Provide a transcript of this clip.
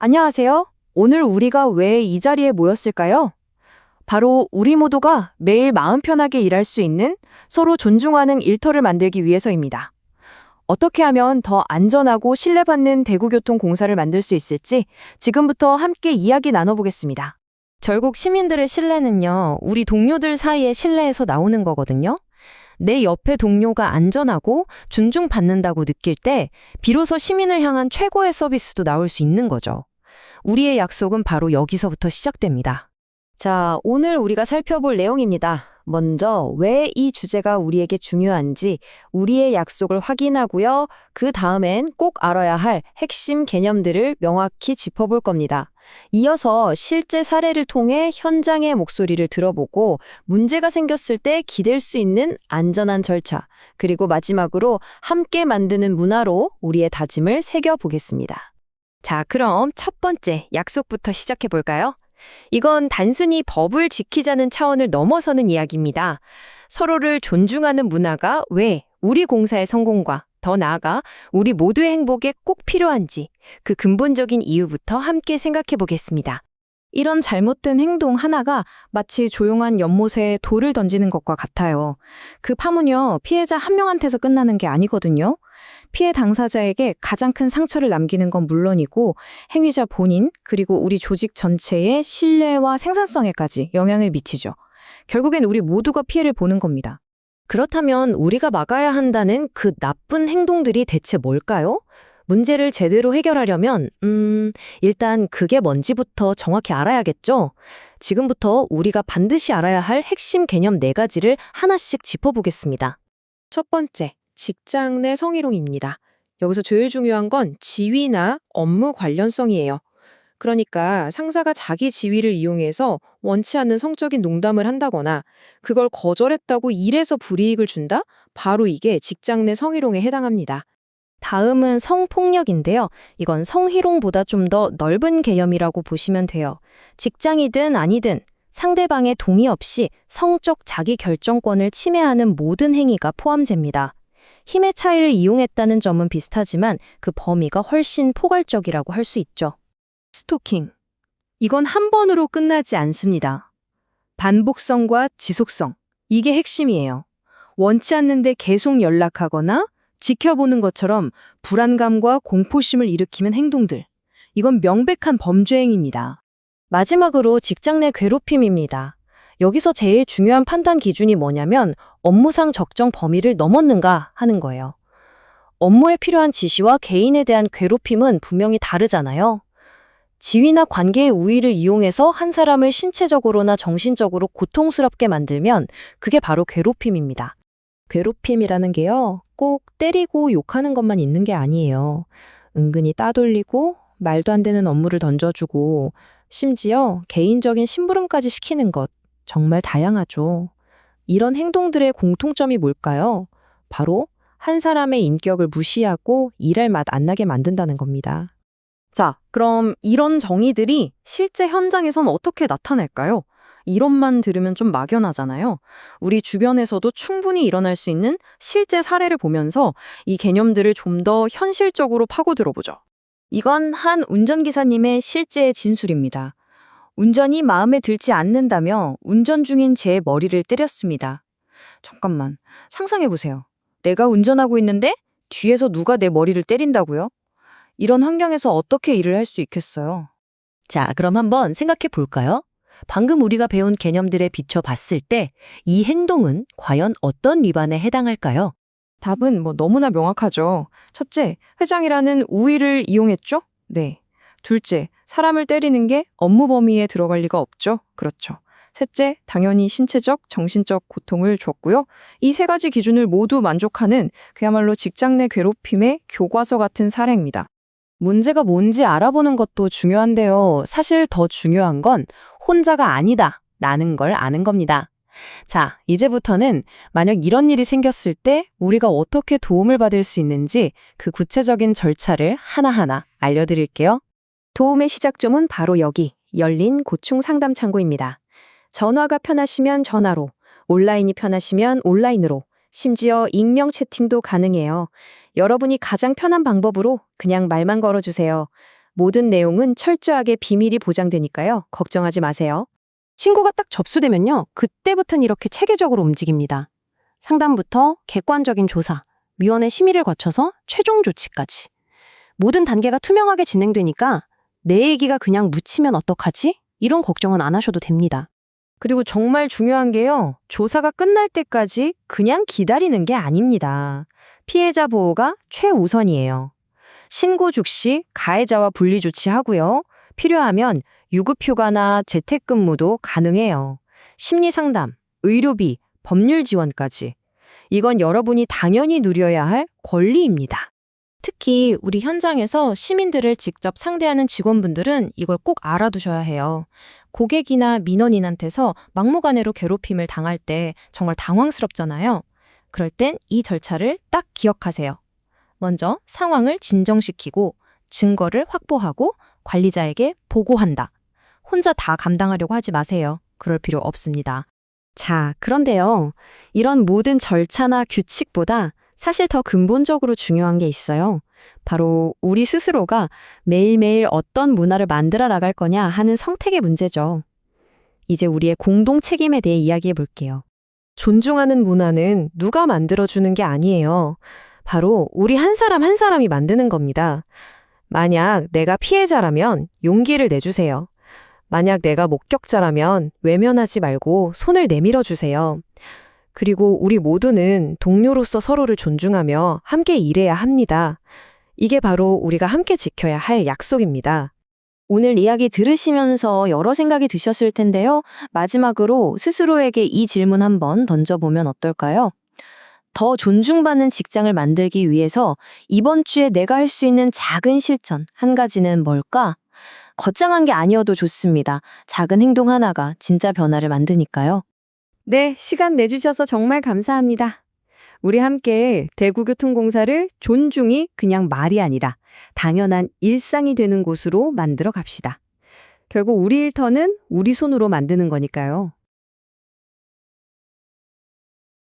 안녕하세요. 오늘 우리가 왜 이 자리에 모였을까요? 바로 우리 모두가 매일 마음 편하게 일할 수 있는 서로 존중하는 일터를 만들기 위해서입니다. 어떻게 하면 더 안전하고 신뢰받는 대구교통 공사를 만들 수 있을지 지금부터 함께 이야기 나눠보겠습니다. 결국 시민들의 신뢰는요, 우리 동료들 사이의 신뢰에서 나오는 거거든요. 내 옆에 동료가 안전하고 존중받는다고 느낄 때 비로소 시민을 향한 최고의 서비스도 나올 수 있는 거죠. 우리의 약속은 바로 여기서부터 시작됩니다. 자, 오늘 우리가 살펴볼 내용입니다. 먼저 왜 이 주제가 우리에게 중요한지 우리의 약속을 확인하고요. 그 다음엔 꼭 알아야 할 핵심 개념들을 명확히 짚어볼 겁니다. 이어서 실제 사례를 통해 현장의 목소리를 들어보고 문제가 생겼을 때 기댈 수 있는 안전한 절차, 그리고 마지막으로 함께 만드는 문화로 우리의 다짐을 새겨보겠습니다. 자, 그럼 첫 번째 약속부터 시작해 볼까요? 이건 단순히 법을 지키자는 차원을 넘어서는 이야기입니다. 서로를 존중하는 문화가 왜 우리 공사의 성공과 더 나아가 우리 모두의 행복에 꼭 필요한지 그 근본적인 이유부터 함께 생각해 보겠습니다. 이런 잘못된 행동 하나가 마치 조용한 연못에 돌을 던지는 것과 같아요. 그 파문요, 피해자 한 명한테서 끝나는 게 아니거든요. 피해 당사자에게 가장 큰 상처를 남기는 건 물론이고 행위자 본인 그리고 우리 조직 전체의 신뢰와 생산성에까지 영향을 미치죠. 결국엔 우리 모두가 피해를 보는 겁니다. 그렇다면 우리가 막아야 한다는 그 나쁜 행동들이 대체 뭘까요? 문제를 제대로 해결하려면 일단 그게 뭔지부터 정확히 알아야겠죠? 지금부터 우리가 반드시 알아야 할 핵심 개념 4가지를 하나씩 짚어보겠습니다. 첫 번째, 직장 내 성희롱입니다. 여기서 제일 중요한 건 지위나 업무 관련성이에요. 그러니까 상사가 자기 지위를 이용해서 원치 않는 성적인 농담을 한다거나 그걸 거절했다고 일에서 불이익을 준다? 바로 이게 직장 내 성희롱에 해당합니다. 다음은 성폭력인데요. 이건 성희롱보다 좀 더 넓은 개념이라고 보시면 돼요. 직장이든 아니든 상대방의 동의 없이 성적 자기 결정권을 침해하는 모든 행위가 포함됩니다. 힘의 차이를 이용했다는 점은 비슷하지만 그 범위가 훨씬 포괄적이라고 할 수 있죠. 스토킹. 이건 한 번으로 끝나지 않습니다. 반복성과 지속성. 이게 핵심이에요. 원치 않는데 계속 연락하거나 지켜보는 것처럼 불안감과 공포심을 일으키는 행동들. 이건 명백한 범죄 행위입니다. 마지막으로 직장 내 괴롭힘입니다. 여기서 제일 중요한 판단 기준이 뭐냐면 업무상 적정 범위를 넘었는가 하는 거예요. 업무에 필요한 지시와 개인에 대한 괴롭힘은 분명히 다르잖아요. 지위나 관계의 우위를 이용해서 한 사람을 신체적으로나 정신적으로 고통스럽게 만들면 그게 바로 괴롭힘입니다. 괴롭힘이라는 게요, 꼭 때리고 욕하는 것만 있는 게 아니에요. 은근히 따돌리고 말도 안 되는 업무를 던져주고 심지어 개인적인 심부름까지 시키는 것, 정말 다양하죠. 이런 행동들의 공통점이 뭘까요? 바로 한 사람의 인격을 무시하고 일할 맛 안 나게 만든다는 겁니다. 자, 그럼 이런 정의들이 실제 현장에선 어떻게 나타날까요? 이론만 들으면 좀 막연하잖아요. 우리 주변에서도 충분히 일어날 수 있는 실제 사례를 보면서 이 개념들을 좀 더 현실적으로 파고들어보죠. 이건 한 운전기사님의 실제 진술입니다. 운전이 마음에 들지 않는다며 운전 중인 제 머리를 때렸습니다. 잠깐만, 상상해보세요. 내가 운전하고 있는데 뒤에서 누가 내 머리를 때린다고요? 이런 환경에서 어떻게 일을 할 수 있겠어요? 자, 그럼 한번 생각해 볼까요? 방금 우리가 배운 개념들에 비춰 봤을 때 이 행동은 과연 어떤 위반에 해당할까요? 답은 너무나 명확하죠. 첫째, 회장이라는 우위를 이용했죠? 네. 둘째, 사람을 때리는 게 업무 범위에 들어갈 리가 없죠? 그렇죠. 셋째, 당연히 신체적, 정신적 고통을 줬고요. 이 3가지 기준을 모두 만족하는 그야말로 직장 내 괴롭힘의 교과서 같은 사례입니다. 문제가 뭔지 알아보는 것도 중요한데요. 사실 더 중요한 건 혼자가 아니다 라는 걸 아는 겁니다. 자, 이제부터는 만약 이런 일이 생겼을 때 우리가 어떻게 도움을 받을 수 있는지 그 구체적인 절차를 하나하나 알려드릴게요. 도움의 시작점은 바로 여기, 열린 고충 상담 창구입니다. 전화가 편하시면 전화로, 온라인이 편하시면 온라인으로, 심지어 익명 채팅도 가능해요. 여러분이 가장 편한 방법으로 그냥 말만 걸어주세요. 모든 내용은 철저하게 비밀이 보장되니까요. 걱정하지 마세요. 신고가 딱 접수되면요. 그때부터는 이렇게 체계적으로 움직입니다. 상담부터 객관적인 조사, 위원회 심의를 거쳐서 최종 조치까지. 모든 단계가 투명하게 진행되니까 내 얘기가 그냥 묻히면 어떡하지? 이런 걱정은 안 하셔도 됩니다. 그리고 정말 중요한 게요. 조사가 끝날 때까지 그냥 기다리는 게 아닙니다. 피해자 보호가 최우선이에요. 신고 즉시 가해자와 분리 조치하고요. 필요하면 유급 휴가나 재택근무도 가능해요. 심리상담, 의료비, 법률 지원까지. 이건 여러분이 당연히 누려야 할 권리입니다. 특히 우리 현장에서 시민들을 직접 상대하는 직원분들은 이걸 꼭 알아두셔야 해요. 고객이나 민원인한테서 막무가내로 괴롭힘을 당할 때 정말 당황스럽잖아요. 그럴 땐 이 절차를 딱 기억하세요. 먼저 상황을 진정시키고 증거를 확보하고 관리자에게 보고한다. 혼자 다 감당하려고 하지 마세요. 그럴 필요 없습니다. 자, 그런데요. 이런 모든 절차나 규칙보다 사실 더 근본적으로 중요한 게 있어요. 바로 우리 스스로가 매일매일 어떤 문화를 만들어 나갈 거냐 하는 선택의 문제죠. 이제 우리의 공동 책임에 대해 이야기해 볼게요. 존중하는 문화는 누가 만들어주는 게 아니에요. 바로 우리 한 사람 한 사람이 만드는 겁니다. 만약 내가 피해자라면 용기를 내주세요. 만약 내가 목격자라면 외면하지 말고 손을 내밀어 주세요. 그리고 우리 모두는 동료로서 서로를 존중하며 함께 일해야 합니다. 이게 바로 우리가 함께 지켜야 할 약속입니다. 오늘 이야기 들으시면서 여러 생각이 드셨을 텐데요. 마지막으로 스스로에게 이 질문 한번 던져보면 어떨까요? 더 존중받는 직장을 만들기 위해서 이번 주에 내가 할 수 있는 작은 실천 한 가지는 뭘까? 거창한 게 아니어도 좋습니다. 작은 행동 하나가 진짜 변화를 만드니까요. 네, 시간 내주셔서 정말 감사합니다. 우리 함께 대구교통공사를 존중이 그냥 말이 아니라 당연한 일상이 되는 곳으로 만들어 갑시다. 결국 우리 일터는 우리 손으로 만드는 거니까요.